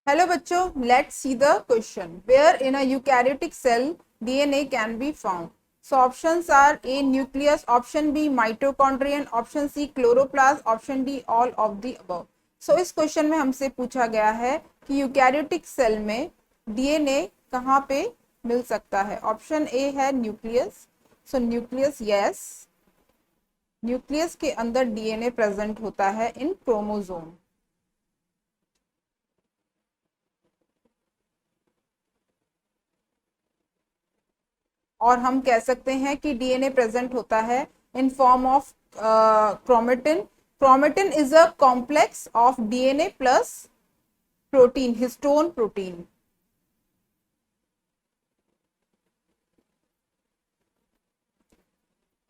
Hello बच्चों, let's see the question where in a eukaryotic cell DNA can be found. So options are A nucleus, option B mitochondrion, option C chloroplast, option D all of the above. So इस question में हमसे पूछा गया है कि eukaryotic cell में DNA कहाँ पे मिल सकता है. ऑप्शन ए है न्यूक्लियस. सो न्यूक्लियस, यस, न्यूक्लियस के अंदर डीएनए प्रेजेंट होता है इन क्रोमोसोम. और हम कह सकते हैं कि डीएनए प्रेजेंट होता है in form of chromatin. Chromatin is a complex of DNA plus protein, histone protein.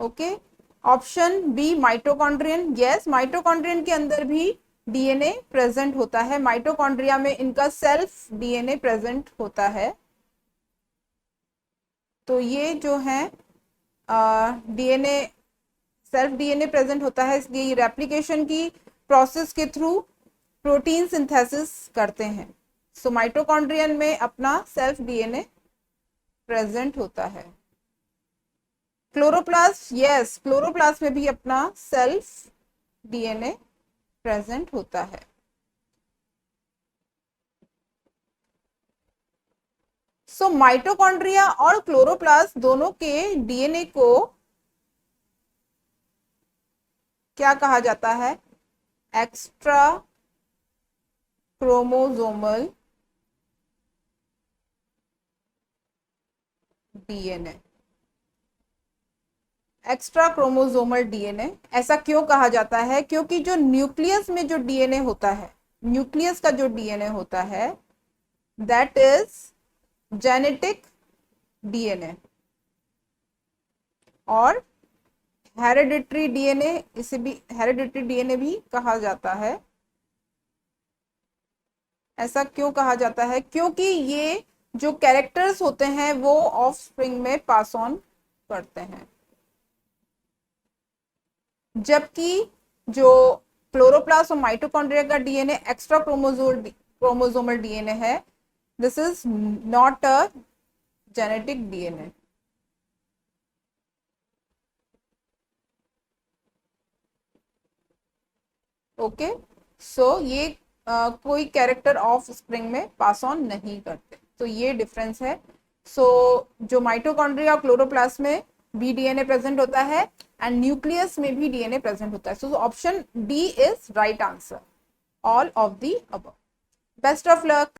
Okay. Option B mitochondrion, yes, mitochondrion के अंदर भी डीएनए प्रेजेंट होता है. माइटोकॉन्ड्रिया में इनका सेल्फ डीएनए प्रेजेंट होता है. तो ये जो है डीएनए, सेल्फ डीएनए प्रेजेंट होता है, इसलिए ये रेप्लिकेशन की प्रोसेस के थ्रू प्रोटीन सिंथेसिस करते हैं. सो माइटोकॉन्ड्रियन में अपना सेल्फ डीएनए प्रेजेंट होता है. क्लोरोप्लास्ट, यस, क्लोरोप्लास्ट में भी अपना सेल्फ डीएनए प्रेजेंट होता है. सो माइटोकॉन्ड्रिया और क्लोरोप्लास्ट दोनों के डीएनए को क्या कहा जाता है? Extra chromosomal DNA. Extra chromosomal DNA ऐसा क्यों कहा जाता है? क्योंकि जो न्यूक्लियस में जो डीएनए होता है, न्यूक्लियस का जो डीएनए होता है, दैट इज जेनेटिक डीएनए. और हेरिडिटरी डीएनए, इसे भी हेरिडिटरी डीएनए भी कहा जाता है. ऐसा क्यों कहा जाता है? क्योंकि ये जो कैरेक्टर्स होते हैं वो ऑफस्प्रिंग में पास ऑन करते हैं. जबकि जो क्लोरोप्लास्ट और माइटोकॉन्ड्रिया का डीएनए एक्स्ट्रा क्रोमोसोमल डीएनए है, this is not a genetic DNA. Okay. So ये कोई कैरेक्टर ऑफ स्प्रिंग में पास ऑन नहीं करते. तो ये डिफरेंस है. सो जो माइटोकॉन्ड्रिया और क्लोरोप्लास्ट में भी डीएनए प्रेजेंट होता है एंड न्यूक्लियस में भी डीएनए प्रेजेंट होता है. So option D is right answer, all of the above. Best of luck.